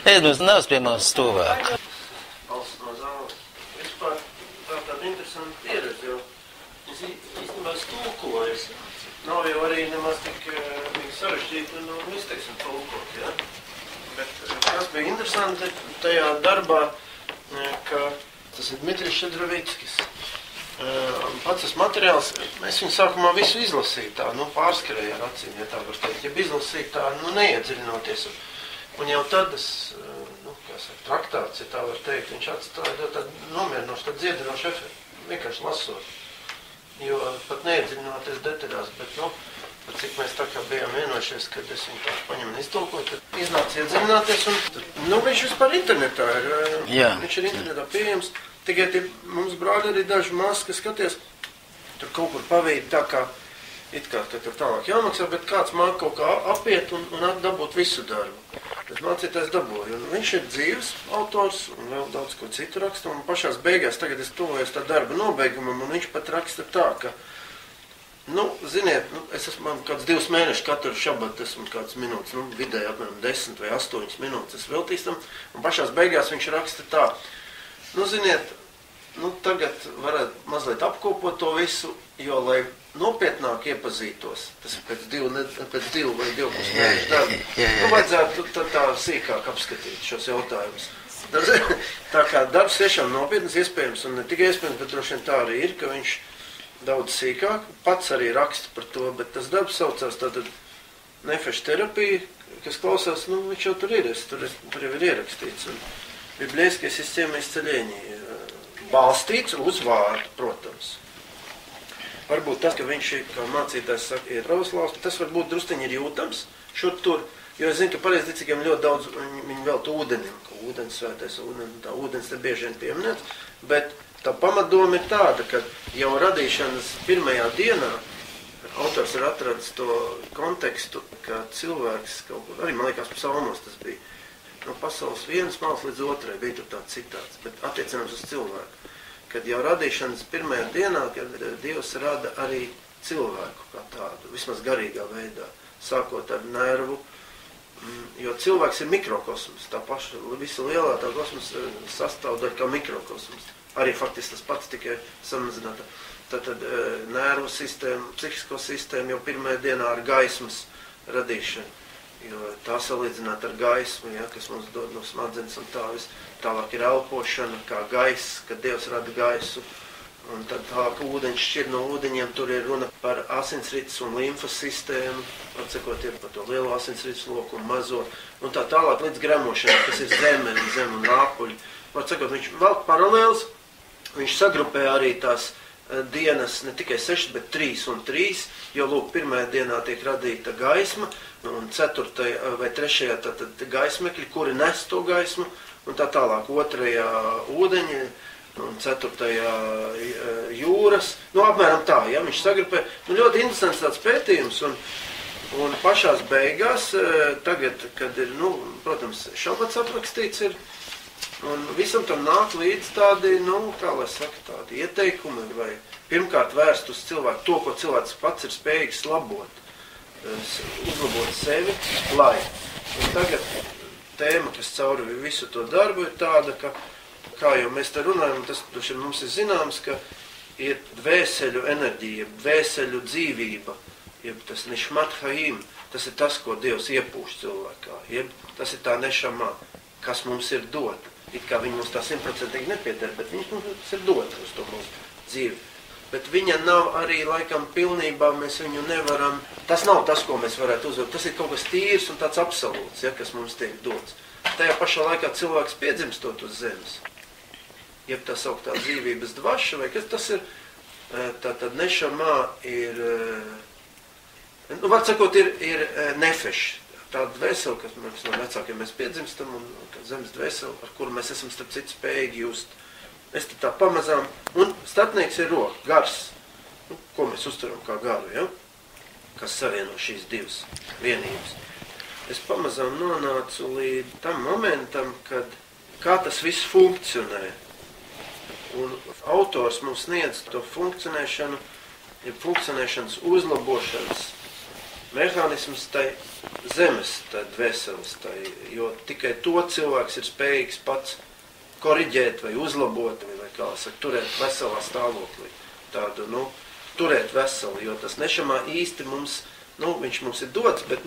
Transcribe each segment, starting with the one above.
Ēdus nav pie mums tuvāk. Valsts no zāles. Vispār tā tāda interesanta pieredze, jo es īstenībā stulkoju. Nav jau arī nemaz tik sarežģīti un izteiksim tulkot, ja? Bet kas bija interesanti tajā darbā, ka tas ir Dmitrijs Šedrovickis. Pats tas materiāls, es viņu sākumā visu izlasīju tā, pārskarēju ar acīm, ja tā var teikt. Ja izlasīju tā, neiedziļinoties. Un jau tad es, traktāts, ja tā var teikt, viņš atstāja tādu nomierinošu, tādu dziedinošu efektu, vienkārši lasot. Jo pat neiedziļinoties detaļās, bet, pat cik mēs tā kā bijām vienojušies, kad es viņu tā paņemu un iztulkoju, tad iznāca iedziļināties un, viņš vispār internetā ir, viņš ir internetā pieejams, tikai mums brāļi arī daži mās, kas skaties, tur kaut kur pavīd tā kā, it kā, ka tur tālāk jāmaksā, bet kāds māk kaut kā apiet un dabūt visu darbu. Tas mācītājs dabūja, un viņš ir dzīves autors un vēl daudz ko citu raksta, un pašās beigās tagad es tuvojos tā darba nobeigumam, un viņš pat raksta tā, ka, ziniet, es esmu man kāds 2 mēnešus katru šabatu, esmu kāds minūtes, vidēji apmēram 10 vai 8 minūtes es veltīju tam, un pašās beigās viņš raksta tā, ziniet, tagad varētu mazliet apkopot to visu, jo, lai nopietnāk iepazītos, tas ir pēc 2 vai 2,5 mēnešu darba, vajadzētu tā sīkāk apskatīt šos jautājumus. Tā kā darbs tiešām nopietnas iespējams, un ne tikai iespējams, bet droši vien tā arī ir, ka viņš daudz sīkāk, pats arī raksta par to, bet tas darbs saucās tātad nefeša terapija, kas klausās, viņš jau tur ir, tur jau ir ierakstīts, un bibliejskais sistēma izceļēņi balstīts uz vārdu, protams. Varbūt tas, ka viņš ir, kā mācītājs saka, ir pravoslavs, tas varbūt drusciņi ir jūtams šur tur, jo es zinu, ka pareizticīgiem ļoti daudz viņi velta ūdenim, ka ūdens svētais, tā ūdens te bieži vien pieminēts, bet tā pamatdoma ir tāda, ka jau radīšanas pirmajā dienā autors ir atradis to kontekstu, ka cilvēks kaut kur, arī man liekas psalmos tas bija, no pasaules vienas malas līdz otrai bija tur tāds citāts, bet attiecināms uz cilvēku. Kad jau radīšanas pirmajā dienā, kad Dievs rada arī cilvēku kā tādu, vismaz garīgā veidā, sākot ar nervu, jo cilvēks ir mikrokosms, tā paša, visa lielā tā kosmosa sastāvdaļa kā mikrokosms. Arī faktiski tas pats tikai samazināta. Tātad nervu sistēma, psihisko sistēmu jau pirmajā dienā ar gaismas radīšanu, jo tā salīdzināt ar gaismu, kas mums dod no smadzenes un tā viss. Tālāk ir elpošana, kā gaiss, kad Dievs rada gaisu, un tad tālāk ūdeņš šķir no ūdeņiem, tur ir runa par asinsrites un limfas sistēmu, atsakot ir par to lielo asinsrites loku un mazo, un tā tālāk līdz gremošanai, kas ir zeme un rāpuļi. Atsakot, viņš velk paralēls, viņš sagrupē arī tās dienas ne tikai 6, bet 3 un 3, jo, lūk, pirmajā dienā tiek radīta gaisma, un 4. vai 3. tad gaismekļi, kuri nes to gaismu, un tā tālāk 2. ūdeņi, un 4. jūras, apmēram tā, viņš sagrupē. Ļoti interesants tāds pētījums, un pašās beigās, tagad, kad ir, protams, šabats aprakstīts ir, un visam tam nāk līdz tādi, kā lai saka, tādi ieteikumi, vai pirmkārt vērst uz cilvēku to, ko cilvēks pats ir spējīgs labot, uzlabot sevi, lai. Un tagad tēma, kas cauri visu to darbu, ir tāda, ka, kā jau mēs te runājam, tas mums ir zināms, ka ir dvēseļu enerģija, dvēseļu dzīvība, jeb tas nešmat haim, tas ir tas, ko Dievs iepūš cilvēkā, jeb tas ir tā nešamā, kas mums ir dot. It kā viņi mums tā 100% nepieder, bet viņš mums ir dot uz to mūsu dzīvi. Bet viņa nav arī, laikam, pilnībā, mēs viņu nevaram, tas nav tas, ko mēs varētu uzvert, tas ir kaut kas tīrs un tāds absolūts, kas mums tiek dots. Tajā pašā laikā cilvēks piedzimstot uz zemes, jeb tā sauktā dzīvības dvaša, vai kas tas ir, tātad nešamā ir, var sakot, ir nefeš, tāda dvēsele, kas mēs no vecākiem mēs piedzimstam, un zemes dvēsele, ar kuru mēs esam starp citu spējīgi just. Es tā pamazām, un starpnieks ir roka, gars, ko mēs uztveram kā garu, kas savieno šīs divas vienības. Es pamazām nonācu līdz tam momentam, kad kā tas viss funkcionē. Un autors mums sniedz to funkcionēšanu, ja funkcionēšanas uzlabošanas mehānisms tai zemes, tai dvēseles, jo tikai to cilvēks ir spējīgs pats koriģēt vai uzlabot, vai kā saka, turēt veselā stāvoklī. Tādu, turēt veselu, jo tas nešamā īsti mums, viņš mums ir dots, bet,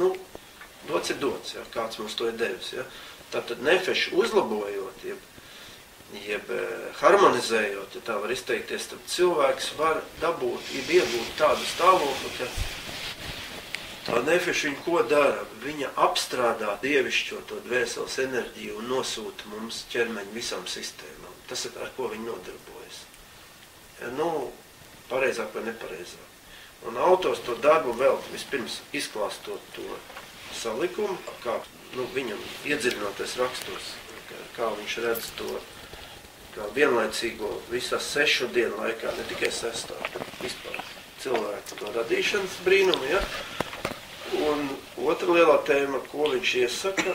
dots ir dots, ja, kāds mums to ir devis, ja. Tātad nefešu uzlabojot, jeb harmonizējot, ja tā var izteikties, tad cilvēks var dabūt, iegūt tādu stāvokli, ka tā nefeša viņa ko dara? Viņa apstrādā dievišķo to dvēseles enerģiju un nosūta mums ķermeņu visām sistēmām. Tas ir, ar ko viņa nodarbojas. Pareizāk vai nepareizāk. Un autors to darbu vēl vispirms izklāstot to salikumu, kā viņam iedziļinoties rakstos, kā viņš redz to kā vienlaicīgo visās 6 dienu laikā, ne tikai 6, bet vispār cilvēku to radīšanas brīnumu, ja? Un otra lielā tēma, ko viņš iesaka,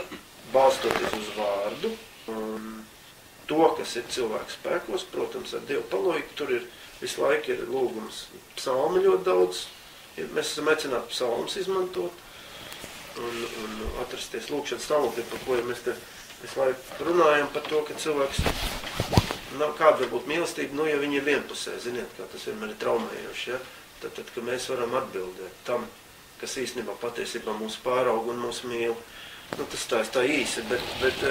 balstoties uz vārdu, un to, kas ir cilvēku spēkos, protams, ar Dievu palīdzību, tur ir visu laiku ir lūgums psalmi ļoti daudz, mēs esam aicināti psalmus izmantot un atrasties lūkšanas stāvoklī, par ko mēs te visu laiku runājam par to, ka cilvēks nav kāda varbūt mīlestība, ja viņi ir vienpusē, ziniet, kā tas vienmēr ir traumējoši, ja? Tad, ka mēs varam atbildēt tam, kas īstenībā patiesībā mūs pāraug un mūs mīl. Tas tā īsi, bet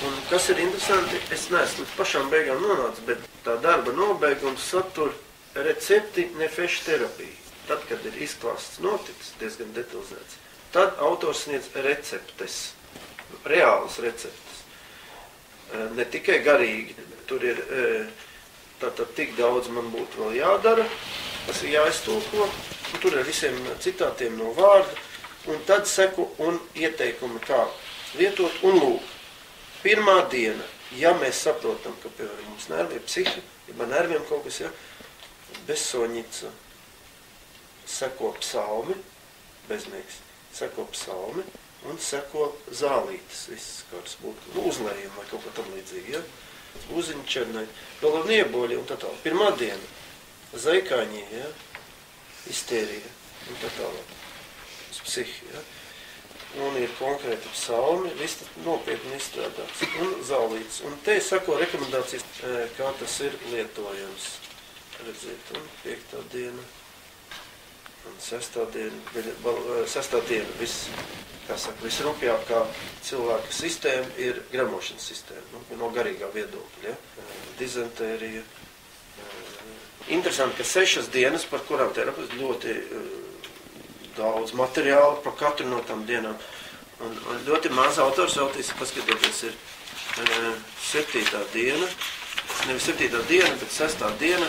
un kas ir interesanti, es neesmu līdz pašām beigām nonācis, bet tā darba nobeigums satur recepti nefešu terapiju. Tad, kad ir izklāsts noticis, diezgan detalizēts, tad autors sniedz receptes, reālas receptes. Ne tikai garīgi, tur ir tātad tik daudz man būtu vēl jādara, tas ir jāiztulko, un tur ir visiem citātiem no vārda, un tad seku un ieteikumi, kā lietot un lūk. Pirmā diena, ja mēs saprotam, ka, piemēram, mums nervi ir psihi, ja nerviem kaut kas, ja, bezsoņica, seko psalmi, bezmiegs, seko psalmi, un seko zālītes, viss, kāds būtu, uzlējumi vai kaut kā tam līdzīgi, ja, uziņčernai, galvnieeboļi un tā tālāk. Pirmā diena, zaikāņi, ja, istērija un tā tālāk, uz psihi, ja. Un ir konkrēti psalmi, viss nopietni izstrādāts, un zālītes. Un te sako rekomendācijas, kā tas ir lietojams. Redziet, un 5. diena, un 6. diena, 6. diena, visrūpjākā cilvēka sistēma ir gremošanas sistēma, no garīgā viedokļa, ja. Dizentērija. Interesanti, ka 6 dienas, par kurām terapeits ļoti daudz materiālu par katru no tām dienām. Un ļoti maz autors veltīs, paskatieties, ir 7. diena, nevis 7. diena, bet 6. diena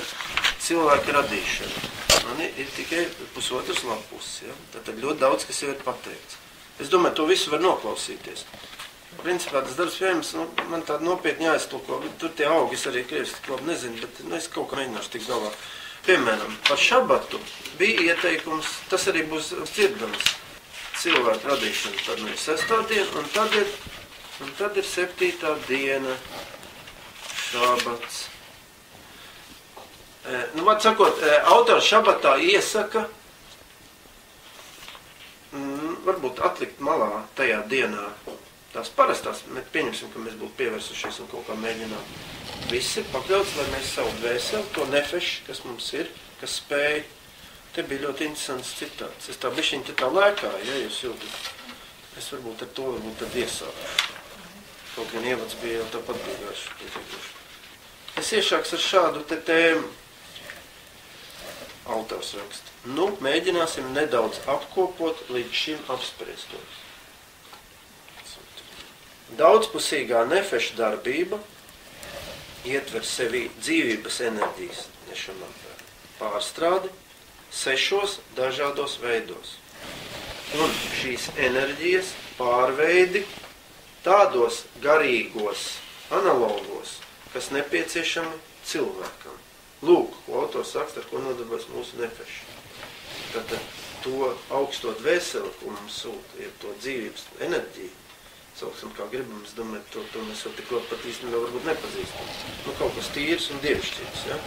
cilvēka radīšana. Man ir tikai pusotras lapus, ja? Tātad ļoti daudz, kas jau ir pateikts. Es domāju, to visu var noklausīties. Principā tas darbs pieejams, man tāda nopietni jāiztulko, bet tur tie augi es arī krieviski tik labi nezinu, bet es kaut kā mēģināšu tik galvā. Piemēram, par šabatu bija ieteikums, tas arī būs dzirdams cilvēku radīšana, tad ir 6. diena, un tad ir 7. diena šabats. Vārds sakot, autors šabatā iesaka, varbūt atlikt malā tajā dienā tās parastās, mēs pieņemsim, ka mēs būtu pievērsušies un kaut kā mēģināt. Viss ir pakļauts, lai mēs savu dvēseli, to nefešu, kas mums ir, kas spēj. Te bija ļoti interesants citāts. Es tā bišķiņ tā lēkāju, ja jūs jūtat. Es varbūt ar to tad iesāku. Kaut gan ievads bija jau tāpat bīgāšu. Es iešāks ar šādu te tēmu. Autors raksta. Mēģināsim nedaudz apkopot līdz šim apspriestos. Daudzpusīgā nefeša darbība ietver sevi dzīvības enerģijas pārstrādi 6 dažādos veidos. Un šīs enerģijas pārveidi tādos garīgos analogos, kas nepieciešami cilvēkam. Lūk, ko autors raksta, ar ko nodarbojas mūsu nefeša. Tātad to augsto dvēseli, ko mums sūta, ir to dzīvības enerģiju, sauksim, kā gribam, es domāju, to mēs jau tik ļoti pat īstenībā varbūt nepazīstam. Kaut kas tīrs un dievišķīgs, ja?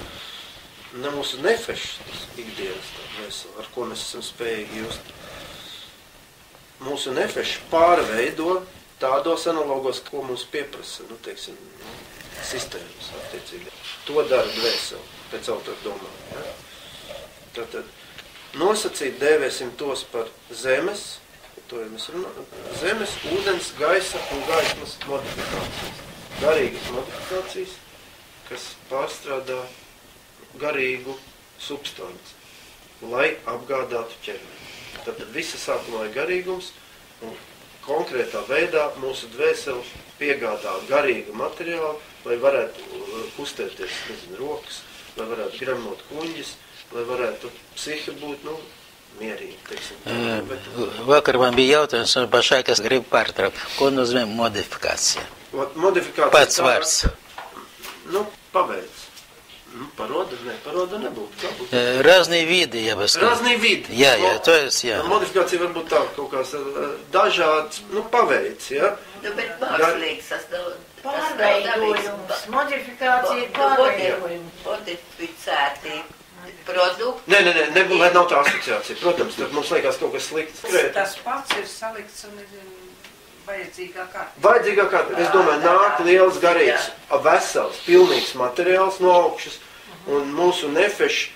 ne mūsu nefešs ikdienas dvēseli, ar ko mēs esam spējīgi just. Mūsu nefešs pārveido tādos analogos, ko mums pieprasa, teiksim, sistēmas attiecīgi. To dara dvēseli, pēc autora domām. Ja? Tātad nosacīt dēvēsim tos par zemes, to jau mēs runājam, zemes, ūdens, gaisa un gaismas modifikācijas. Garīgas modifikācijas, kas pārstrādā garīgu substanci, lai apgādātu ķermeni. Tātad visa sākumā ir garīgums, un konkrētā veidā mūsu dvēseli piegādā garīgu materiālu, lai varētu kustēties, rokas, lai varētu gremot kuņģis, lai varētu psihi būt, mierīgi, teiksim. Vakar man bija jautājums, un pašai, kas grib pārtraukt. Ko nozīmē modifikācija? Modifikācija pats vārds. Paveic. Paroda nebūtu. Разные виды, я бы сказал. Разные виды. То есть, Modifikācija varbūt tā kaut kāds dažāds, paveic, ja? Bet mākslīgs tas daudz. Pārveidojums. Modifikācija ir pārveidojums. Modificēti produkti. Nē, lai nav tā asociācija. Protams, tad mums liekas kaut kas slikts. Tas pats ir salikts un ir vajadzīgā kārta. Vajadzīgā kārta, es domāju, nāk liels garīgs, vesels, pilnīgs materiāls no augšas, un mūsu nefeši,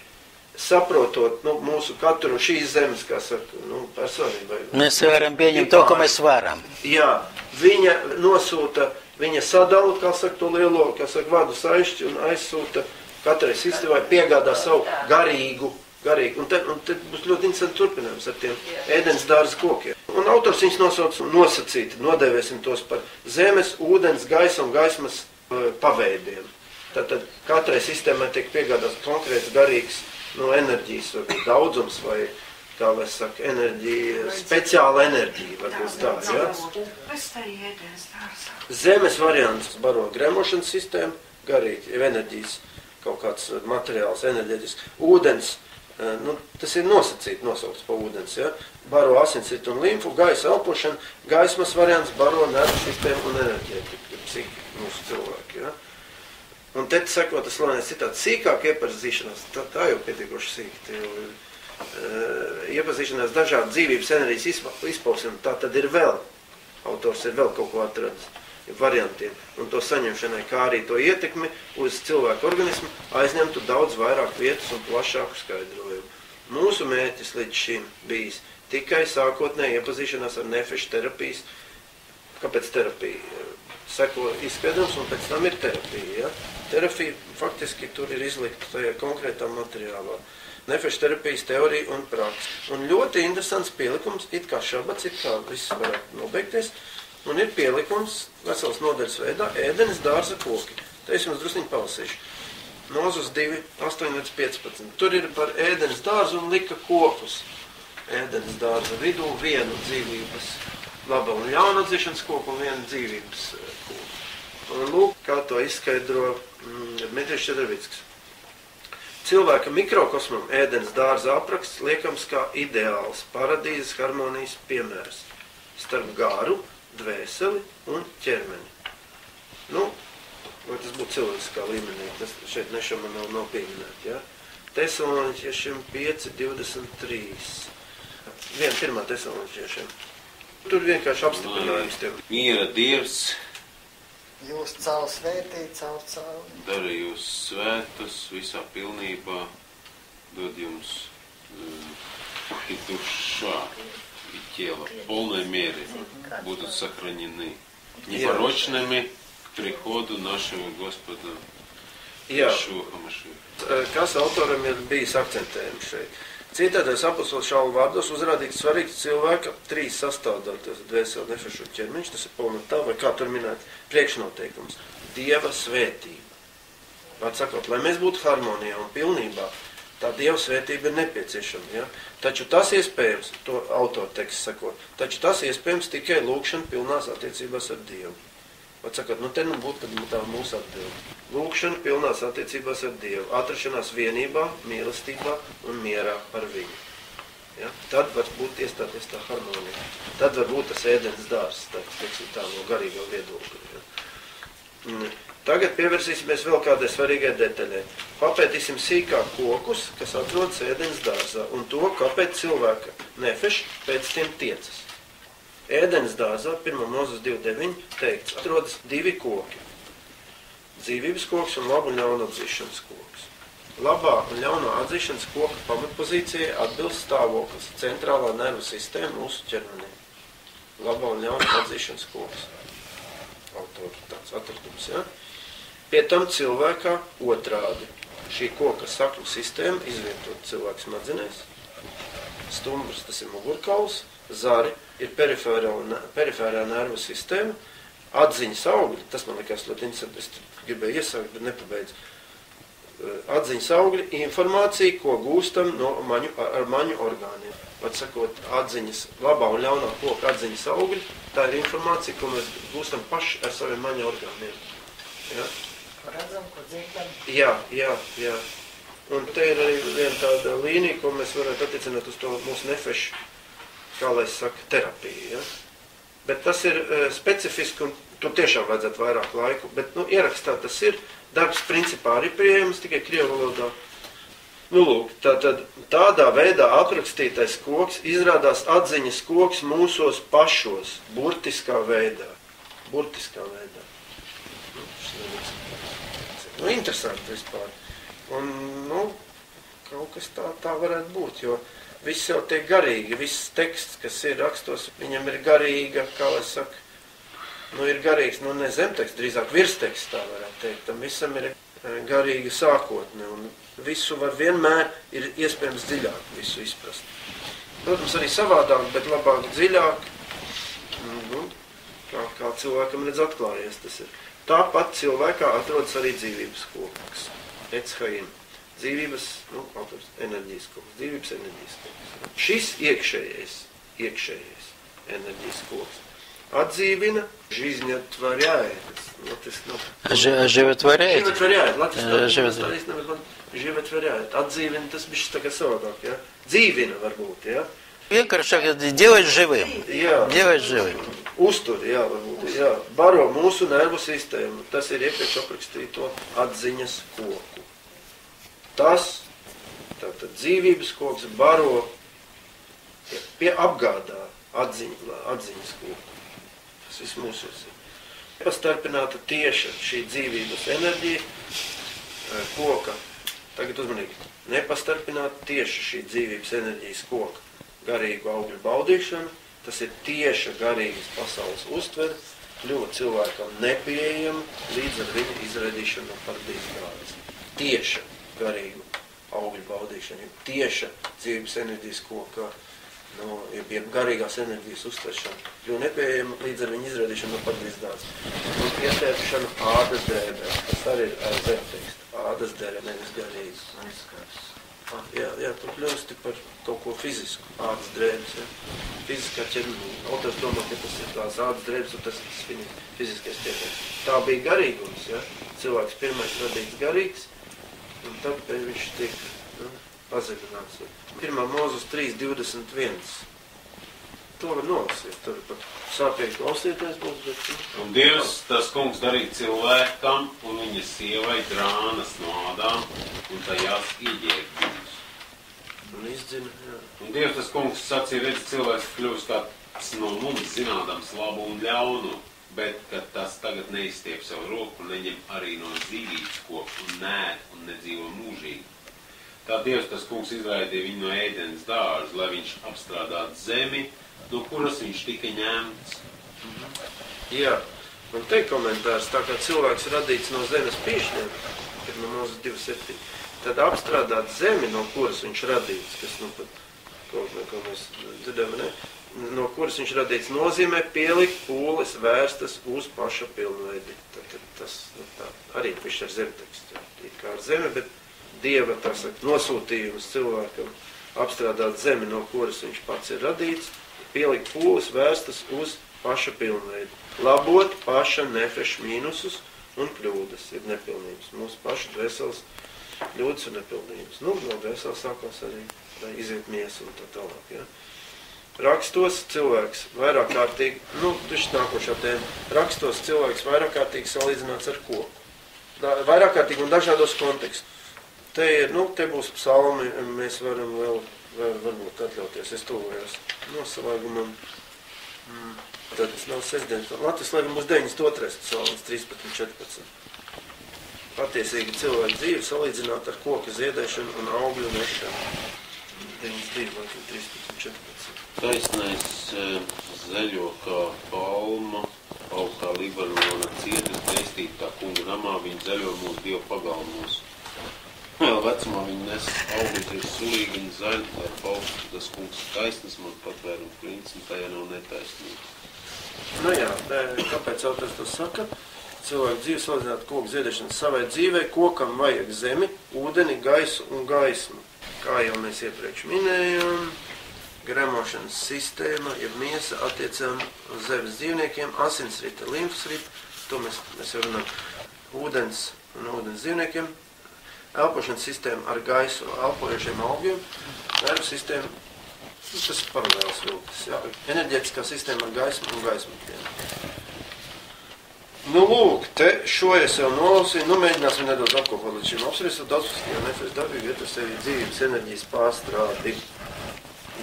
saprotot, mūsu katru šīs zemes, kā saka, personībai. Mēs varam pieņemt to, ko mēs varam. Jā, viņa nosūta, viņa sadala, kā saka, to lielo, kā saka, vadu saišķi un aizsūta katrai sistēmai, piegādā savu garīgu. Un te būs ļoti interesanti turpinājums ar tiem ēdens dārza kokiem. Un autors viņus nosauc nosacīti, nodēvēsim tos par zemes, ūdens, gaisa un gaismas paveidiem. Tātad katrai sistēmai tiek piegādās konkrēts garīgs enerģijas, varbūt daudzums vai, kā lai saka, enerģija, speciāla enerģija, varbūt tā, ja? Zemes variants baro gremošanas sistēmu, garīgi, enerģijas, kaut kāds materiāls, enerģētisks, ūdens, tas ir nosacīti nosaukts pa ūdens, ja? Baro asinsritu un limfu, gaisa elpošana, gaismas variants, baro nervu sistēmu un enerģētiku, psihi, mūsu cilvēki, ja? Un te sakot, tas slavenais citāts, sīkāk iepazīšanās, tā jau pietiekoši sīki, iepazīšanās dažādu dzīvības enerģijas izpausmēm, tā tad ir vēl, autors ir vēl kaut ko atradis, variantiem, un to saņemšanai, kā arī to ietekmi uz cilvēku organismu, aizņemtu daudz vairāk vietas un plašāku skaidrojumu. Mūsu mērķis līdz šim bijis tikai sākotnēji iepazīšanās ar nefešu terapijas. Kāpēc terapija? Seko izskaidrums, un pēc tam ir terapija. Ja? Terapija faktiski tur ir izlikta tajā konkrētā materiālā. Nefešu terapijas teorija un praksa. Un ļoti interesants pielikums, it kā šabats, it kā viss varētu nobeigties, un ir pielikums vesels nodaļas veidā ēdenes dārza koki. Te es jums drusniņi palasīšu. Nozus 2, 8-15. Tur ir par ēdenes dārzu un lika kokus. Ēdenes dārza vidū vienu dzīvības laba un ļauna atzīšanas koku un vienu dzīvības koku. Un lūk, kā to izskaidro Dmitrijs Čedarvickis. Cilvēka mikrokosmam ēdenes dārza apraksts liekams kā ideāls paradīzes harmonijas piemērs starp garu, dvēseli un ķermeni. Vai tas būtu cilvēciskā līmenī, tas šeit nešama nav pieminēt, ja? Tesaloniķiešiem 5:23. Pirmā tesaloniķiešiem. Tur vienkārši apstiprinājums tev. Miera Dievs jūs caur svētī, caur. Dara jūs svētus visā pilnībā, dod jums и душа, и тело в полной мере будут сохранены непорочными к приходу нашего Господа Ješua Hamašuha. Kas autoram ir bijis akcentējums šeit? Citātais apostols Šaula vārdos uzrādīts svarīgs cilvēka trīs sastāvdaļas, tas ir dvēseli, nefešu ķermeņš, tas ir pilnatā, vai kā tur minēt, priekšnoteikums. Dieva svētība. Vārds sakot, lai mēs būtu harmonijā un pilnībā, tā Dieva svētība ir nepieciešama. Ja? Taču tas iespējams, to autorteksts sakot, taču tas iespējams tikai lūkšana pilnās attiecībās ar Dievu. Vārds sakot, te būtu tā mūsu atbilde. Lūkšana pilnās attiecībās ar Dievu, atrašanās vienībā, mīlestībā un mierā ar viņu. Ja? Tad var būt iestāties tā harmonija. Tad var būt tas ēdens dārs, tā no garīgā viedokļa. Ja? Tagad pievērsīsimies vēl kādai svarīgai detaļai. Papētīsim sīkāk kokus, kas atrodas ēdens dārzā, un to, kāpēc cilvēka nefeš pēc tiem tiecas. Ēdens dārzā, 1. Mūzes 2.9 teikts, atrodas 2 koki. Dzīvības koks un labu un ļaunu atzīšanas koks. Labā un ļaunā atzīšanas koka pamatpozīcijai atbilst stāvoklis, centrālā nervu sistēma mūsu ķermenī. Labā un ļauna atzīšanas koks. Autora tāds atradums, ja? Pie tam cilvēkā otrādi. Šī koka sakņu sistēma izvietot cilvēku smadzenēs. Stumbrs, tas ir mugurkauls, zari ir perifērā nervu sistēma, atziņas augļi, tas man likās ļoti interesanti, es gribēju iesākt, bet nepabeidzu. Atziņas augļi, informācija, ko gūstam no maņu orgāniem. Pat sakot, atziņas, labā un ļaunā koka atziņas augļi, tā ir informācija, ko mēs gūstam paši ar saviem maņu orgāniem. Ja? Ko redzam, ko dzirdam? Jā. Un te ir arī viena tāda līnija, ko mēs varētu attiecināt uz to mūsu nefešu, kā lai saka, terapiju. Ja? Bet tas ir specifiski, un tur tiešām vajadzētu vairāk laiku. Bet, ierakstā tas ir, darbs principā arī pieejams, tikai krievu valodā. Lūk, tādā veidā aprakstītais koks izrādās atziņas koks mūsos pašos, burtiskā veidā. Interesanti vispār. Un, kaut kas tā varētu būt, jo viss jau tiek garīgi, viss teksts, kas ir rakstos, viņam ir garīga, kā lai saka, ir garīgs, ne zemteksts, drīzāk virsteksts, tā varētu teikt. Tam visam ir garīga sākotne, un visu var vienmēr ir iespējams dziļāk visu izprast. Protams, arī savādāk, bet labāk dziļāk, kā cilvēkam redz atklājies tas ir. Tāpat cilvēkā atrodas arī dzīvības koks, ECHAIM, dzīvības, enerģijas koks, dzīvības enerģijas koks. Šis iekšējais enerģijas koks atdzīvina жизнетворяет. Животворяет. Животворяет. Atdzīvina, tas bišķi tā kā savādāk, ja? Dzīvina varbūt, ja? Vienkārši делать живым. Jā. Делать живым. Uztur, jā, varbūt, jā. Baro mūsu nervu sistēmu. Tas ir iepriekš aprakstīto atziņas koku. Tas, tātad dzīvības koks, baro, apgādā atziņas koku. Tas viss mūsos ir. Pastarpināta tieša šī dzīvības enerģija koka. Tagad uzmanīgi. Nepastarpināta tieša šī dzīvības enerģijas koka. Garīgu augļu baudīšana, tas ir tieša garīgas pasaules uztvere, kļuva cilvēkam nepieejama līdz ar viņa izraidīšanu no paradīzes grādas. Tieša garīgu augļu baudīšana, tieša dzīves enerģijas kokā, garīgās enerģijas uztveršana, kļuva nepieejama līdz ar viņa izraidīšanu no paradīzes grādas. Un ietērpšana ādas drēbē, tas arī ir zemteksts, ādas drēbē, nevis garīgas. Jā, tu kļūsti par kaut ko fizisku, ādas drēbes, ja? Fiziskā ķermenī. Autors domā, ka tas ir tās ādas drēbes, un tas ir fiziskais ķermenis. Tā bija garīgums, ja? Cilvēks pirmais radīts garīgs, un tad viņš tiek pazemināts. 1. Mūzes 3.21. To var nolasīt, tur pat sāpīgi klausīties būs, bet... Un Dievs, tas kungs darīja cilvēkam un viņa sievai drānas no ādām, un tajās ieģēra viņus. Un izdzina, jā. Un Dievs, tas kungs sacīja, redz, cilvēks kļūst kāds no mums zinādams labu un ļaunu, bet, kad tas tagad neizstiep savu roku, neņem arī no dzīvības koku un nēd un nedzīvo mūžīgi. Tā Dievs, tas kungs izraidīja viņu no ēdenes dārza, lai viņš apstrādātu zemi, no kuras viņš tika ņemts. Jā, un te komentārs, tā kā cilvēks radīts no zemes pīšļiem, 1. Mūzes 2.7, tad apstrādāt zemi, no kuras viņš radīts, kas, pat, ko mēs dzirdējam, no kuras viņš radīts, nozīmē pielikt pūles vērstas uz paša pilnveidi. Tas arī viņš ar zemtekstu, kā ar zemi, bet Dieva, tā saka, nosūtījums cilvēkam apstrādāt zemi, no kuras viņš pats ir radīts, pielikt pūles vērstas uz paša pilnveidu. Labot paša nefešu mīnusus un kļūdas, ir nepilnības. Mūsu paša dvēseles kļūdas un nepilnības. No dvēseles sākās arī iziet miesa un tā tālāk. Ja? Rakstos cilvēks vairāk kārtīgi, taču nākošā tēma, rakstos cilvēks vairāk kārtīgi salīdzināts ar koku. Vairāk kārtīgi un dažādos kontekstos. Te ir, te būs psalmi, mēs varam vēl varbūt atļauties, es tuvojos nosalēgumam. Tad tas nav sestdienas. Latvijas slēgum būs 92. psalms, 13-14. Patiesīgi cilvēku dzīvi salīdzināt ar koka ziedēšanu un augļu nešanu. 92, 13-14. Taisnais zeļo kā palma, aug kā Libanona cietas, veistīt tā kunga namā, viņi zeļo mūsu Dievu pagalmos. Vēl vecumā viņi nes augļus ir sulīgi un zaļi, lai paukstu tas kungs taisnas, man patvērumu klints, un tajā nav netaisnība. Kāpēc autors to saka? Cilvēku dzīvi salīdzināt koku ziedēšanu savai dzīvei, kokam vajag zemi, ūdeni, gaisu un gaismu. Kā jau mēs iepriekš minējām, gremošanas sistēma, ja miesa attiecām uz zemes dzīvniekiem, asinsrita, limfsrita, to mēs jau runājam, ūdens un ūdens dzīvniekiem, elpošanas sistēma ar gaisu elpojošiem augļiem, nervu sistēma, tas ir paralēls vilklis, jā, enerģētiskā sistēma ar gaismu un gaismatiem. Lūk, te šo es jau nolasīju, mēģināsim nedaudz apkopot līdz šim apspriestot daudzpustīgā nefes darbību, ietver sevi dzīvības enerģijas pārstrādi.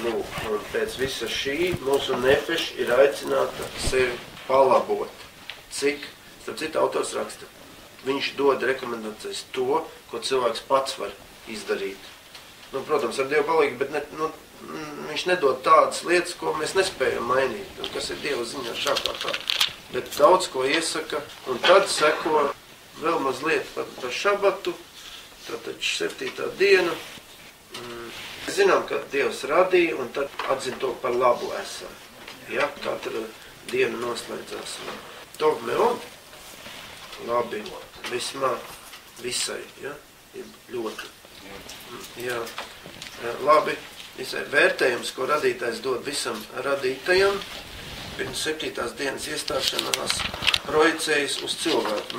Un pēc visa šī mūsu nefeša ir aicināta sevi palabot. Cik? Starp citu autors raksta. Viņš dod rekomendācijas to, ko cilvēks pats var izdarīt. Protams, ar Dievu palīdzību, bet viņš nedod tādas lietas, ko mēs nespējam mainīt, un kas ir Dieva ziņā šākā tā. Bet daudz ko iesaka, un tad seko vēl mazliet par šabatu, tātad 7. diena. Zinām, ka Dievs radīja, un tad atzina to par labu esam. Ja, katra diena noslēdzās. Tov meod, labi, vismā, visai, ja, ļoti. Jā, labi, visai vērtējums, ko radītājs dod visam radītajam, pirms 7. dienas iestāšanās projicējas uz cilvēku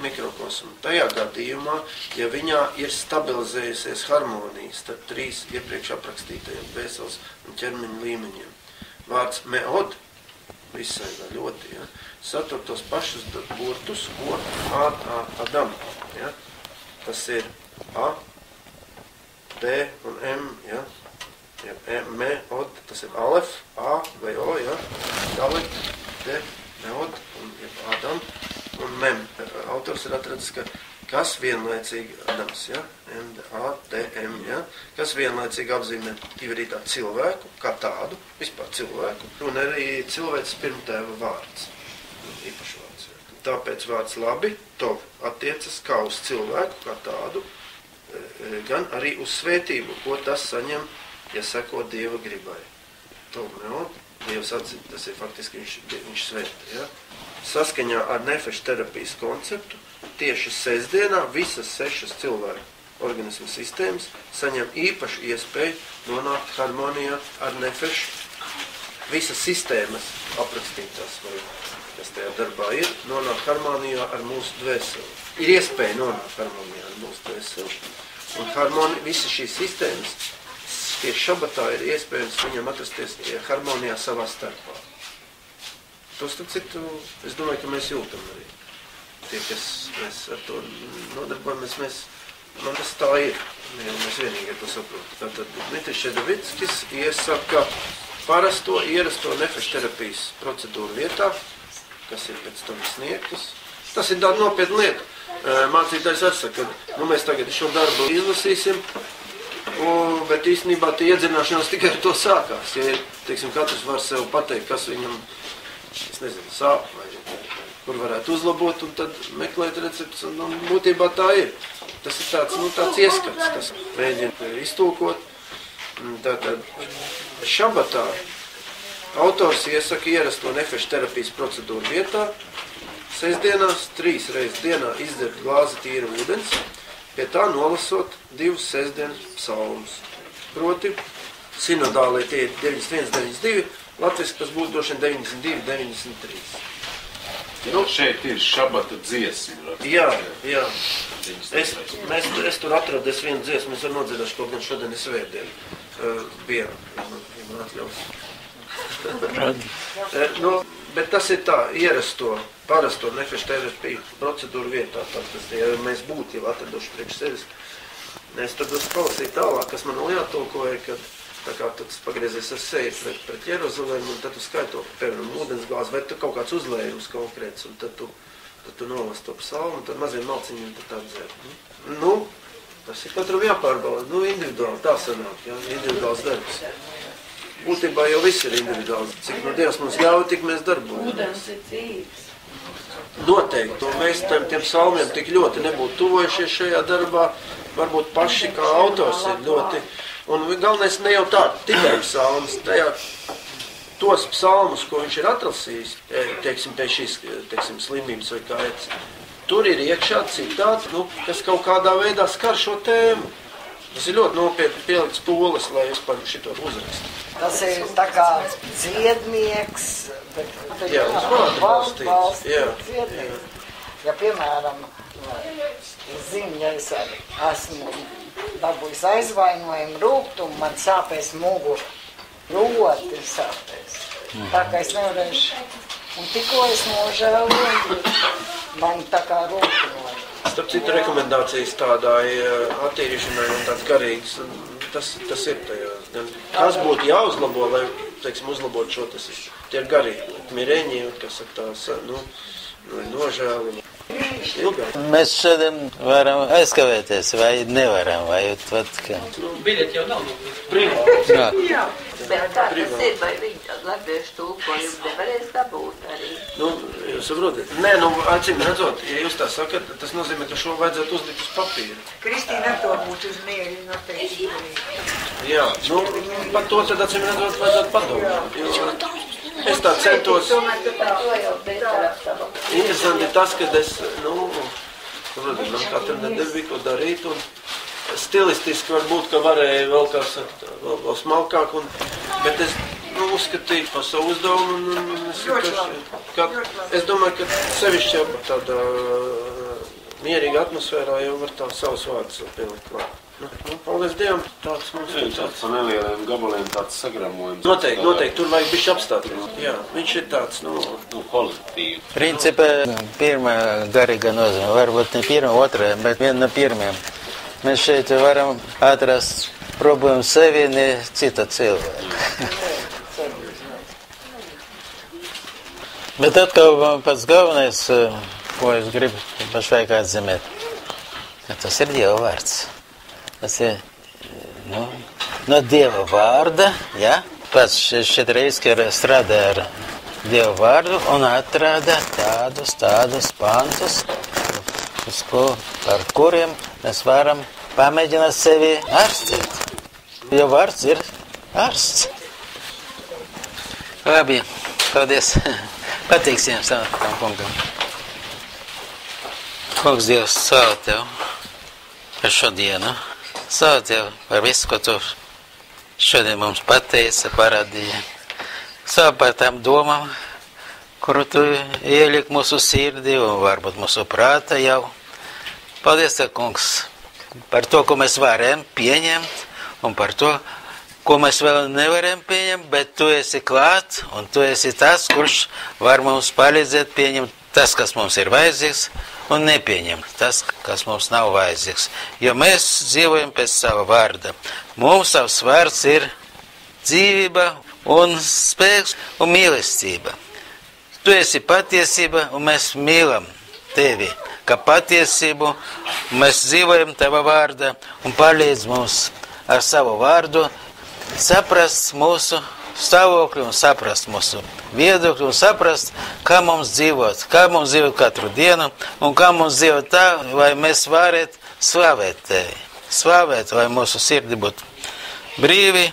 mikrokosmu. Tajā gadījumā, ja viņā ir stabilizējusies harmonija starp 3 iepriekš aprakstītajiem dvēseles un ķermeņa līmeņiem. Vārds meod, visai ļoti, ja, satur tos pašus burtus, ko Adam. Ja. Tas ir A, D un M, ja. Ja, me, od, tas ir alef, A vai O, ja, dalit, D, meod, un Adam, un mem. Autors ir atradzis, ka kas vienlaicīgi Adams, ja, A, D, M, ja, kas vienlaicīgi apzīmē ivritā cilvēku, kā tādu, vispār cilvēku, un arī cilvēks pirmtēva vārds, īpašvārds. Ja. Tāpēc vārds labi, tov, attiecas kā uz cilvēku, kā tādu, gan arī uz svētību, ko tas saņem, ja seko Dieva gribai. Tomēr Dievs atzina, tas ir faktiski viņš svētā. Ja? Saskaņā ar nefeša terapijas konceptu, tieši sestdienā visas 6 cilvēku organismu sistēmas saņem īpašu iespēju nonākt harmonijā ar nefešu. Visas sistēmas aprakstītās, vai kas tajā darbā ir, nonākt harmonijā ar mūsu dvēseli. Ir iespēja nonākt harmonijā ar mūsu dvēseli. Un visas šīs sistēmas tieši šabatā ir iespējams viņam atrasties harmonijā savā starpā. To starp citu, es domāju, ka mēs jūtam arī. Tie, kas mēs ar to nodarbojamies, man tas tā ir. Mēs vienīgi to saprotam. Tātad Dmitrijs Šedovickis iesaka parasto ierasto nefeša terapijas procedūru vietā, kas ir pēc tam sniegtas. Tas ir tāda nopietna lieta. Mācītājs atsaka, ka mēs tagad šo darbu izlasīsim, bet īstenībā tie iedzināšanās tikai ar to sākās. Ja, teiksim, katrs var sev pateikt, kas viņam, es nezinu, sāp vai kur varētu uzlabot, un tad meklēt receptus, un būtībā tā ir. Tas ir tāds ieskats, tas mēģina iztulkot. Tātad šabatā autors iesaka ierasto nefeša terapijas procedūru vietā, sestdienās 3 reizes dienā izdzert glāzi tīra ūdens, pie tā nolasot 2 sestdienas psalmus. Proti, sinodālie tie ir 91, 92, latviski tas būtu droši vien 92, 93. Šeit ir šabata dziesma. Jā. Es tur atradu vienu dziesmu, es varu nodziedāšu, kaut gan šodien ir svētdiena. Bija, ja man atļaus. Nu, bet tas ir tā ierasto, parasto nefešu terapiju procedūru vietā. Tas, ja mēs būtu jau atraduši priekš sevis. Es tad palasīju tālāk, kas man vēl jātolkoja, kad tā kā tu pagriezies ar seju pret Jeruzalem, un tad tu skaito, piemēram, ūdensglāzi, vai tu kaut kāds uzlējums konkrēts, un tad tu nolas to psalmu, un tad maziem malciņiem tad tā dzer. Nu, tas ir katram jāpārbauda, nu, individuāli, tā sanāk, jā, individuāls darbs. Būtībā jau viss ir individuāls. Cik no Dievs mums ļauj, tik mēs darbojamies. Noteikti, to mēs tiem psalmiem tik ļoti nebūtu tuvojušies šajā darbā, varbūt paši kā autors ir ļoti. Un galvenais ne jau tā, tikai psalms, tajā tos psalmus, ko viņš ir atlasījis, teiksim, pēc šīs, teiksim, slimības vai kāds, tur ir iekšā citāti, nu, kas kaut kādā veidā skar šo tēmu. Tas ir ļoti nopietni pielikts pūles, lai es par šito uzrakstu. Tas ir tā kā dziednieks, bet jā, valsts dziednieks. Ja, piemēram, es zinu, ja es esmu dabūjis aizvainojumu rūgtumu, man sāpēs mugura, ļoti sāpēs. Tā kā es nevarēšu, un tikko es nožēloju, man tā kā rūgtumoju. Starp citu rekomendācijas tādai attīrīšanai un tāds garīgs, tas ir tajā. Kas būtu jāuzlabo, lai, teiksim, uzlabot šo, tas ir tie garīgi, mireņi, kas ir tās, nožēli. Ilgāk. Mēs šodien varam aizkavēties, vai nevaram, vai vat kā. Biļeti jau nav Privāti. Jā. Bet kā tas ir, vai viņi latviešu tulkojumu nevarēs dabūt arī? Nu, jūs saprotat? Nē, nu, acīm redzot, ja jūs tā sakat, tas nozīmē, ka šo vajadzētu uzlikt uz papīra. Kristīna to būtu uz mieļu noteikti. Jā, nu, par to tad acīm redzot vajadzētu padomāt. Es tā centos. Interesanti tas, ka es, nu, saprotat, man katru nedēļu bija ko darīt, un stilistiski varbūt, ka varēja vēl kā sakt, vēl smalkāk, bet es uzskatīju par savu uzdevumu, un es domāju, ka sevišķi jau tādā mierīga atmosfērā jau var tā savus vārdus pielikt klāt. Nu, paldies Dievam, tāds mums ir. Tāds pa nelieliem gabaliem tāds sagramojums. Noteikti, tur vajag bišķi apstāties. Jā, viņš ir tāds, kolektīvi. Principā, pirmā garīga nozīme, varbūt ne pirmā, otrā, bet viena no pirmiem. Mēs šeit varam atrast problēmu sevi, ne cita cilvēka. Bet atkal pats galvenais, ko es gribu pašlaik atzīmēt, tas ir Dieva vārds. Tas ir no Dieva vārda, ja? Pats šeit reiz, kad strādā ar Dieva vārdu un atrada tādus pantus, par kuriem mēs varam pamēģināt sevi ārstēt. Jo vārds ir ārsts. Labi, paldies. Pateiksim tam kungam. Kungs Dievs, slavu Tev par šo dienu. Slavu Tev par visu, ko Tu šodien mums pateici, parādīji. Slavu par tām domām, kuru Tu ieliek mūsu sirdī un varbūt mūsu prāta jau. Paldies, Tev, kungs, par to, ko mēs varam pieņemt, un par to, ko mēs vēl nevaram pieņemt, bet Tu esi klāt, un Tu esi tas, kurš var mums palīdzēt pieņemt tas, kas mums ir vajadzīgs, un nepieņemt tas, kas mums nav vajadzīgs. Jo mēs dzīvojam pēc sava vārda. Mums savs vārds ir dzīvība un spēks un mīlestība. Tu esi patiesība, un mēs mīlam Tevi, kā patiesību, mēs dzīvojam Tava vārda un palīdz mums ar savu vārdu saprast mūsu stāvokli un saprast mūsu viedokli un saprast, kā mums dzīvot katru dienu un kā mums dzīvot tā, lai mēs varētu slavēt Tevi. Slavēt, lai mūsu sirdi būtu brīvi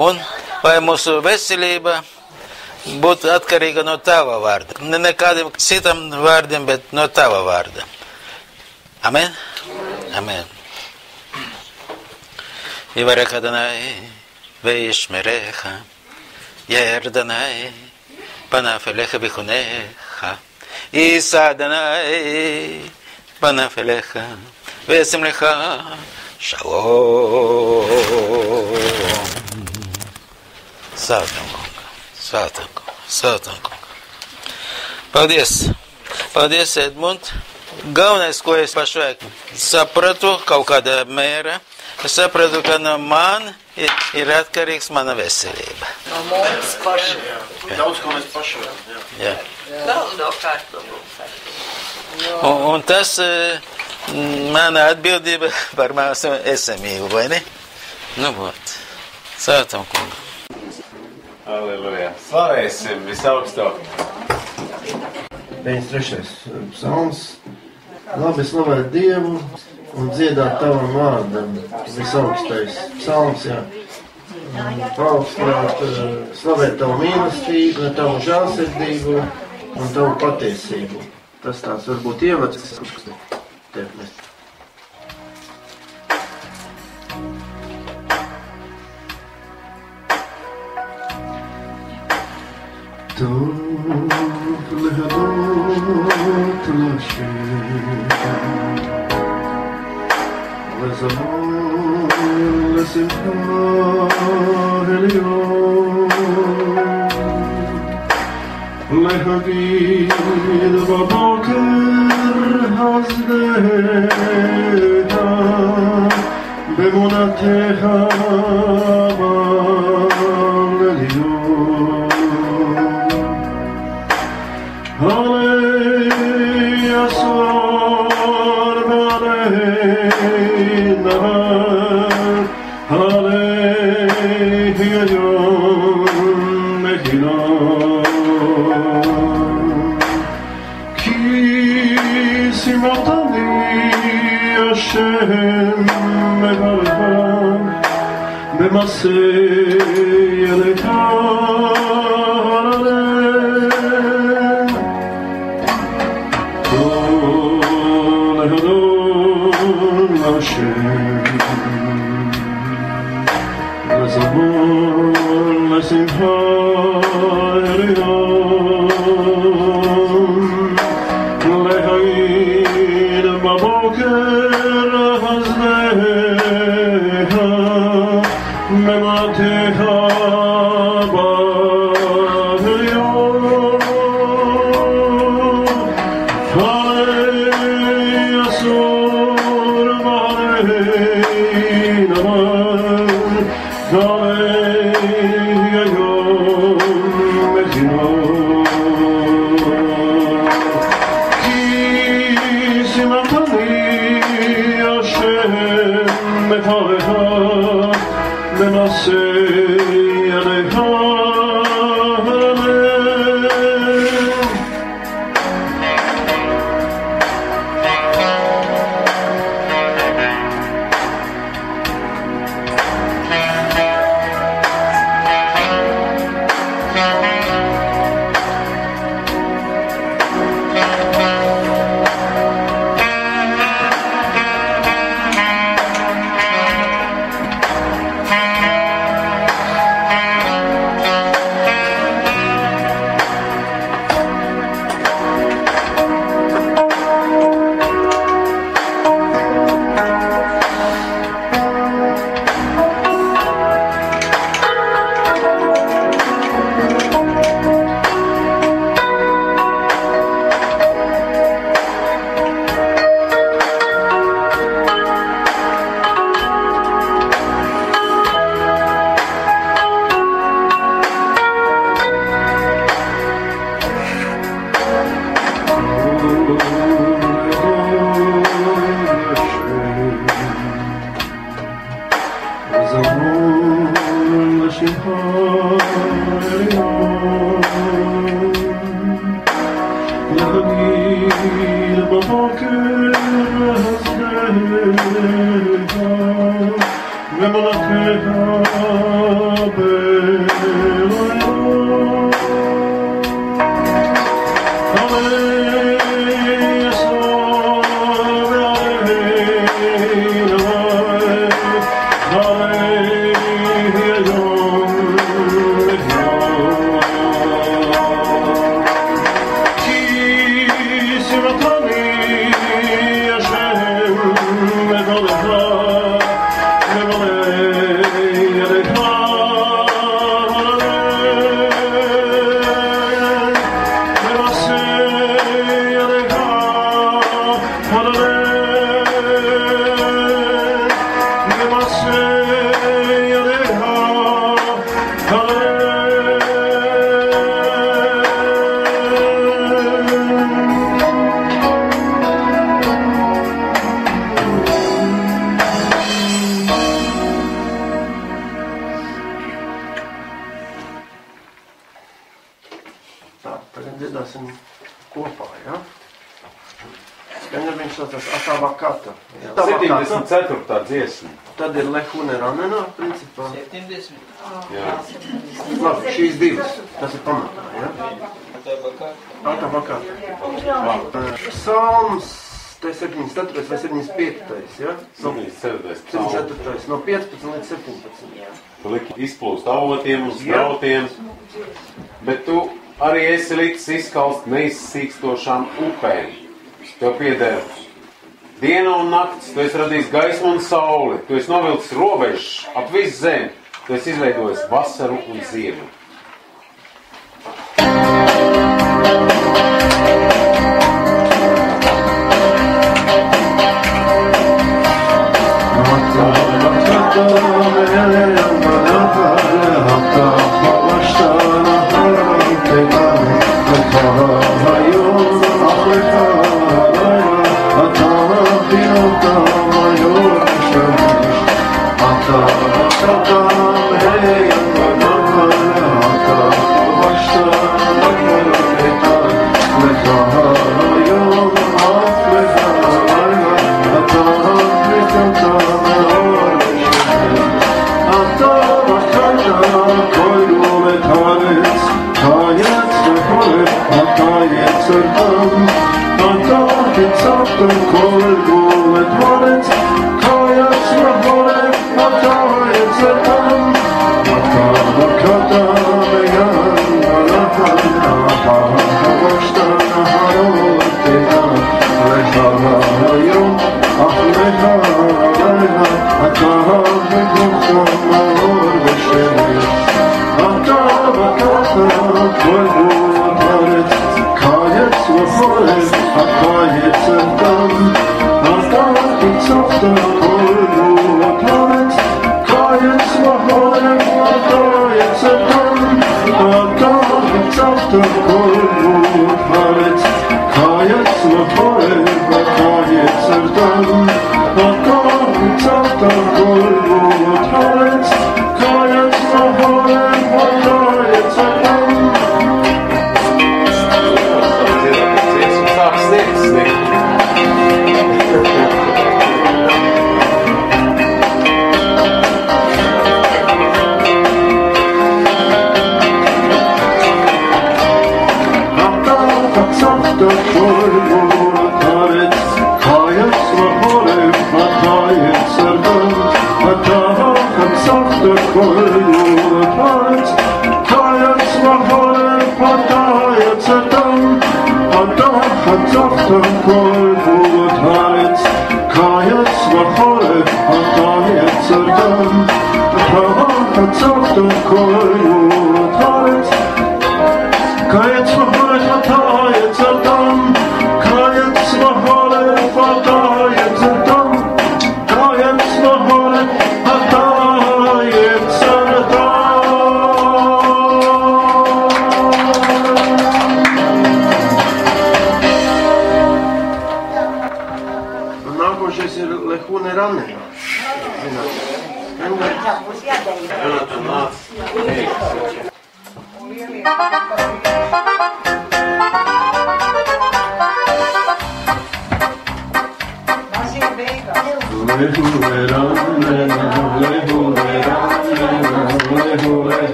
un lai mūsu veselība būtu atkarīga no Tava vārda. Ne nekādiem citam vārdiem, bet no Tava vārda. Amen? Amen. Ivarek Adonai, veishmerecha, yair Adonai, panaf elecha vichunecha, Isa Adonai, panaf elecha, vesim lecha, shalom. Shalom. Svētā. Paldies! Paldies, Edmund! Galvenais, ko es pašlaik sapratu, kaut kādā mērā, es sapratu, ka no man ir atkarīgs mana veselība. No mums pašiem. Daudz, ko mēs paši varam. Jā. Galvenokārt no mums. Un tas mana atbildība par māsu esamību, vai ne? Nu, būt. Svētam kungu. Halleluja. Slavēsim visaugstāk. 93. psalms. Labi slavēt Dievu un dziedāt tavam vārdam. Visaugstais psalms, jā. Paaugstināt, slavēt tavu mīlestību, tavu žēlsirdību un tavu patiesību. Tas tāds varbūt ievads, kurš tev mēs. טוב להודות לשם וזמור לשמחה עליון להגיד בבוקר חסדך באמונתך במעשה ידיך כל להודות להשם לזמור לשמחה עליון להגיד בבוקר חסדך במעתך בעליון עלי אסור ועלי נאמן עלי היום מזינות כי שימחני השם מפרך במעשה Skaņdarbiņš saucas Atavakata. 74. dziesma. Tad ir Lehune Ranenā, principā. 70. Jā. Labi, šīs divas. Tas ir pamatā, ja? Atavakata. Salms, te 74. vai 75. ja? 74. No 15 līdz 17. Tu liki izplūst avotiem un sprautiem, bet tu arī esi liks izkalst neizsīkstošām upēm. Tev pieder diena un nakts, tu esi radījis gaismu un sauli, tu esi novilcis robežas ap visu zemi, tu esi izveidojis vasaru un ziemu.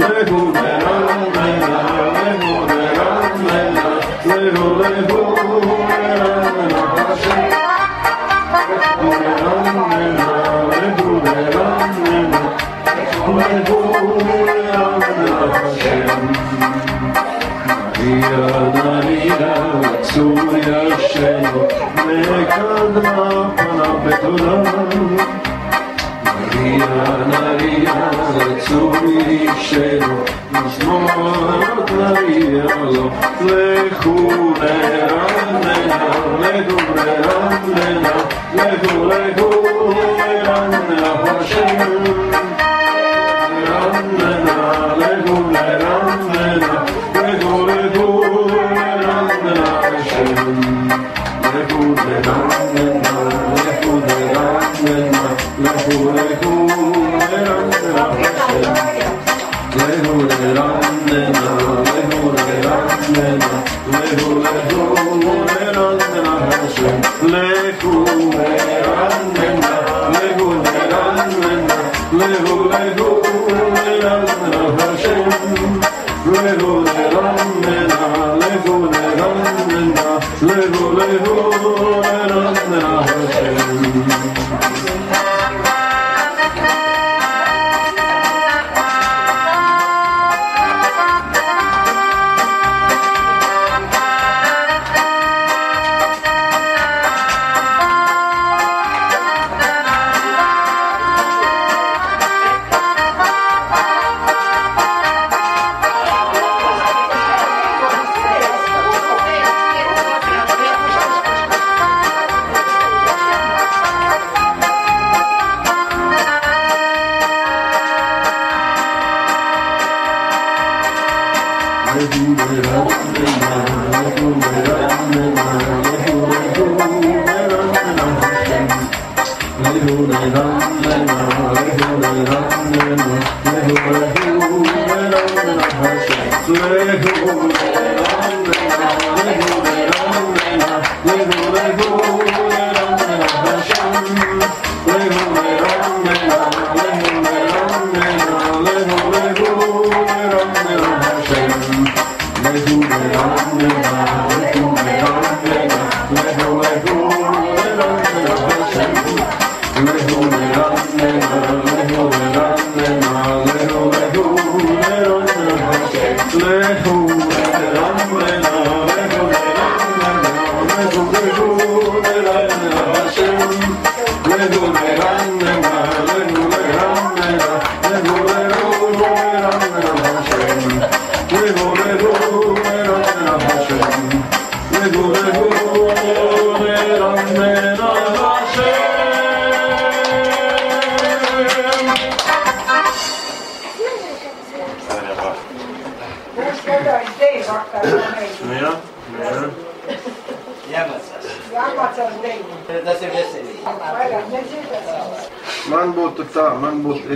Lehu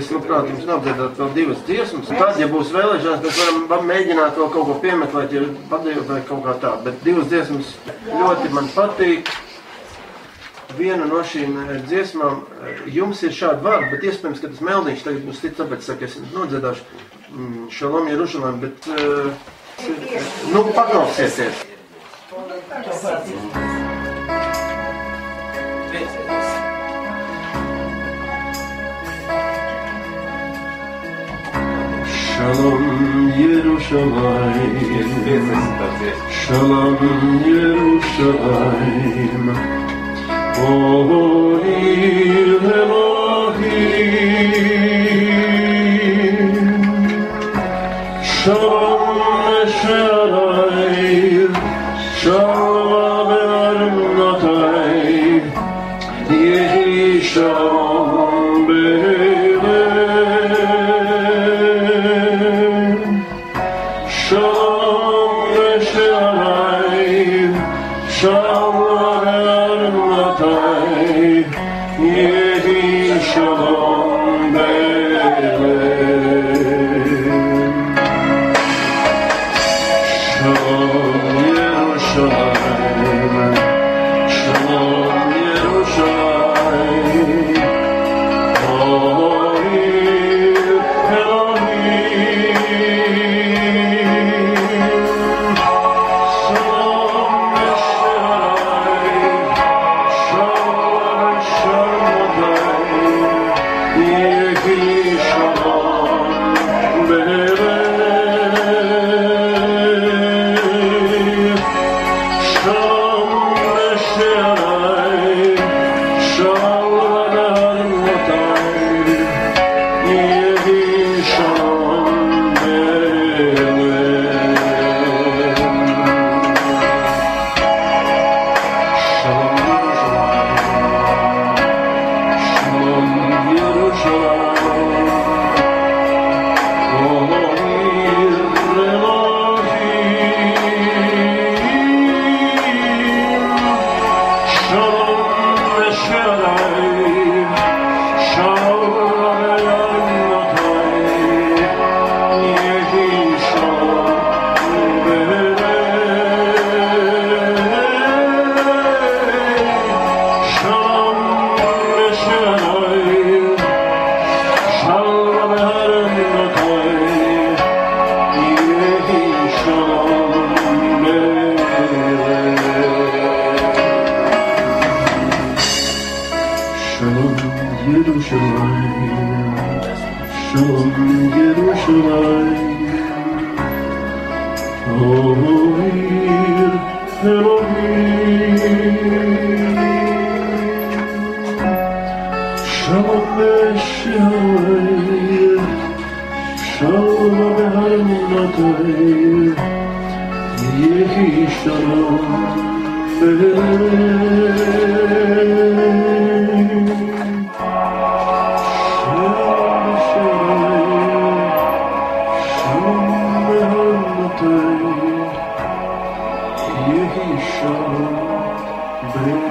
Es labprāt jums nodziedāt vēl divas dziesmas. Tad, ja būs vēlēšanās, mēs varam mēģināt vēl kaut ko piemeklēt, ja padēju vai kaut kā tā. Bet divas dziesmas ļoti man patīk. Viena no šīm dziesmām, jums ir šādi vārdi, bet iespējams, ka tas meldiņš tagad būs cits, tāpēc saka, es nodziedāšu Šalom Jerušalem, bet, paklausieties. Shalom Yerushalayim, Shalom Yerushalayim, Ohil Elohim, Shalom Meshalayim, Shalom Arnatai, Yehi Shalom Shalom ירושלים, שום ירושלים, עיר אלוהים, שלום בשעריה, שלום בארמונותיה, יהי שלום בלב. שלום בארמונותיה, יהי שלום בלב.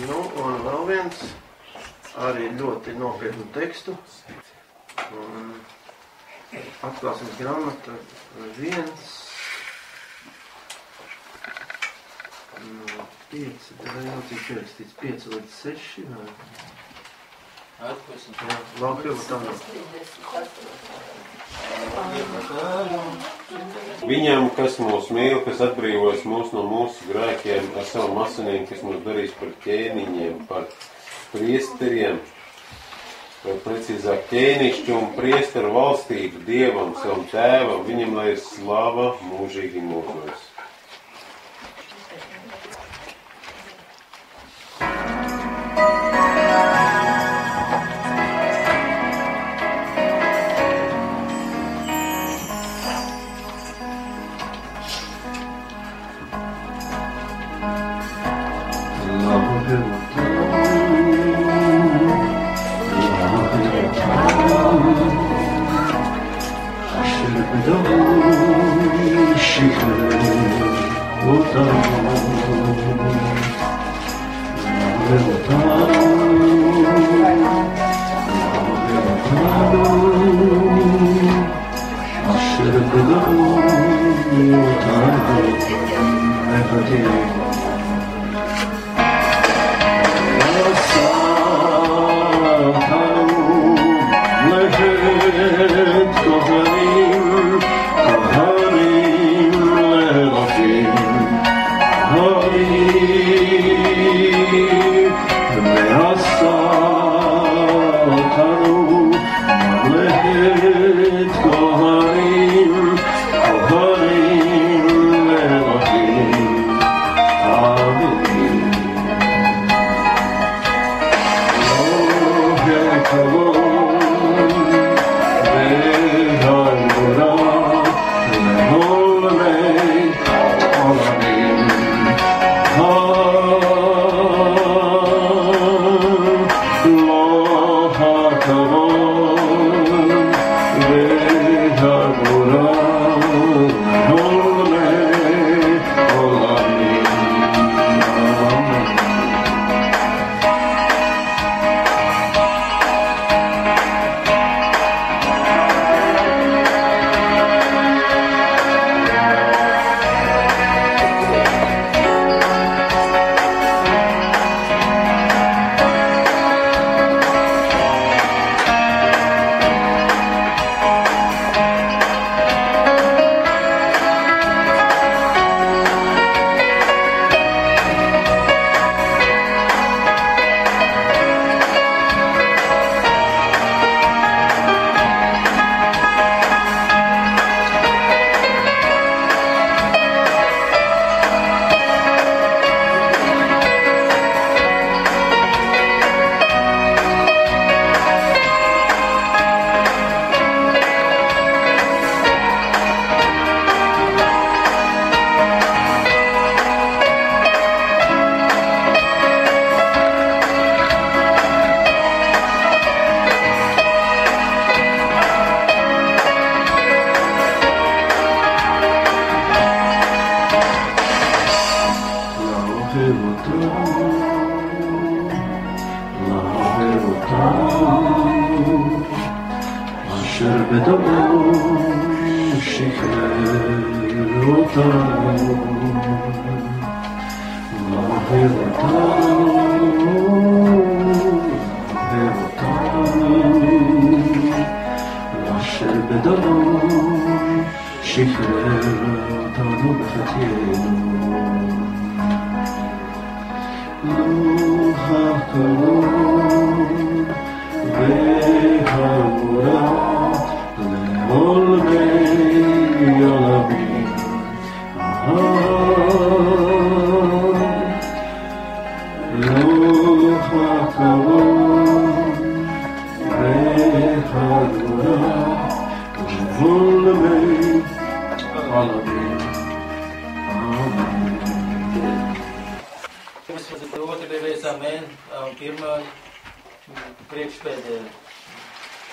Nu, un vēl viens arī ļoti nopietnu tekstu. Un atklāsmes grāmata 1, 5, jau cik pierakstīts 5 līdz 6, vai? Jā, vēl pilnu tādā. Viņam, kas mūs mīl, kas atbrīvojas mūs no mūsu grēkiem ar savu asinīm, kas mūs darīs par ķēniņiem, par priesteriem, vai precīzāk ķēnišķu un priesteru valstību Dievam, savam tēvam, viņam lai ir slava mūžīgi mūžos.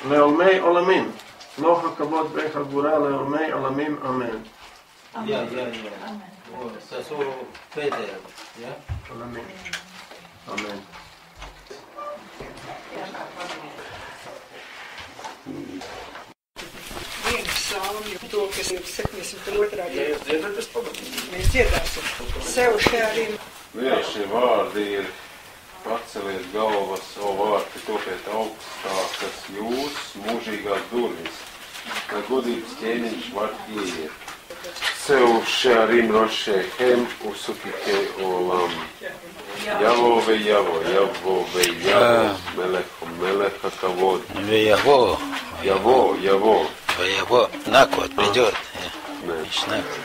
Leolmei olamim. Lo hakavod vehagura leolmei olamim. Amen. Jā. Tas ir pēdējais. Ja? Amen. Amen. Vienu psalmu, to, kas ir 72. Ja dziedat, es pabadu. Mēs dziedāsim. Sev šērim. Jā, šie vārdi ir paceliet galvas, o vārti, topiet augstākas jūs, mūžīgās durvis, lai godības ķēniņš var ieiet. Sev šērim rošēhem usukike olam. Javo, melecho, melecha kavod. Яво. Nākot, придет. Viņš nāk.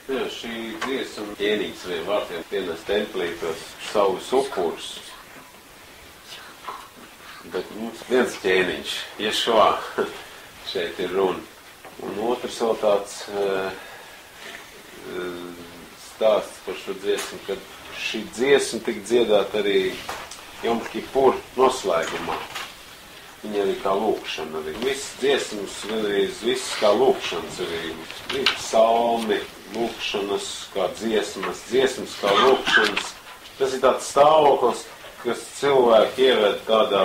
Jā, šī dziesma ķēnīgs vai vārtiem pienes templī tos savus upurus. Bet mums viens ķēniņš, Ješua, šeit ir runa. Un otrs vēl tāds stāsts par šo dziesmu, kad šī dziesma tika dziedāta arī Jom Kipur noslēgumā. Viņa arī kā lūkšana. Viss dziesmas, vienreiz viss kā lūkšanas arī. Psalmi, lūkšanas kā dziesmas, dziesmas kā lūkšanas. Tas ir tāds stāvoklis, kas cilvēki ieved tādā,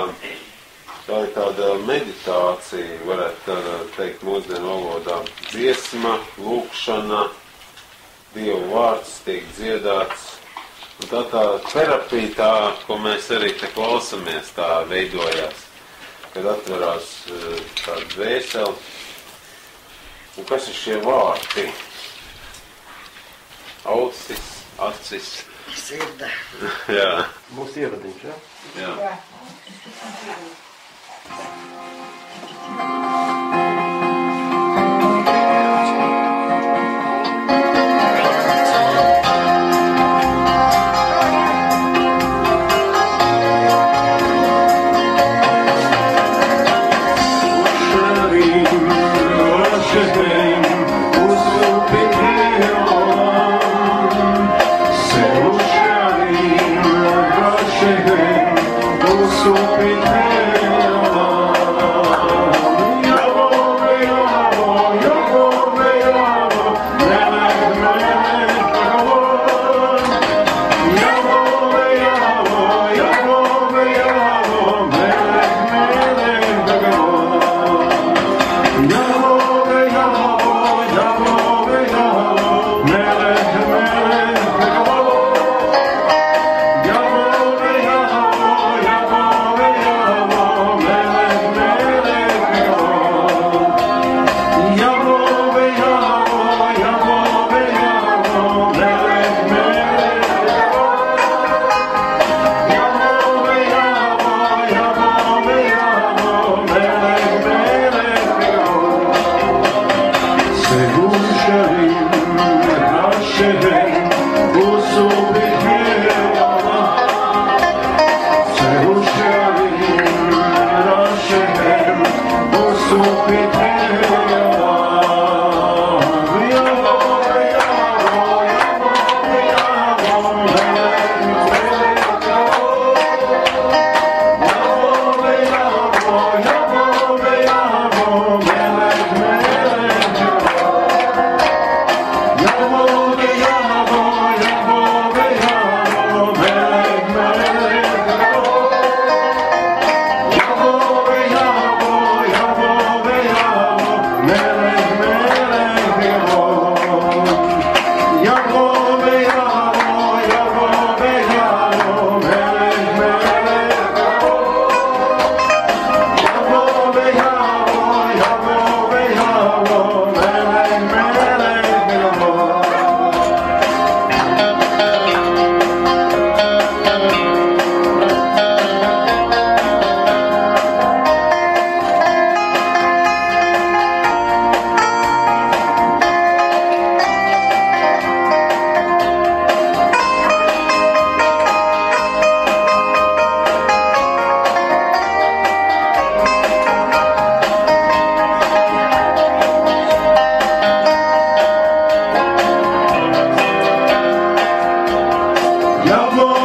tā ir tāda meditācija, varētu tādā teikt mūsdienu valodā. Dziesma, lūkšana, Dievu vārds tiek dziedāts. Un tā terapija, tā, ko mēs arī te klausamies, tā veidojās. Kad atverās tāda dvēseli. Un kas ir šie vārti? Ausis, acis. Sirda. Jā. Būs ievadiņš, ja? Jā. Super Love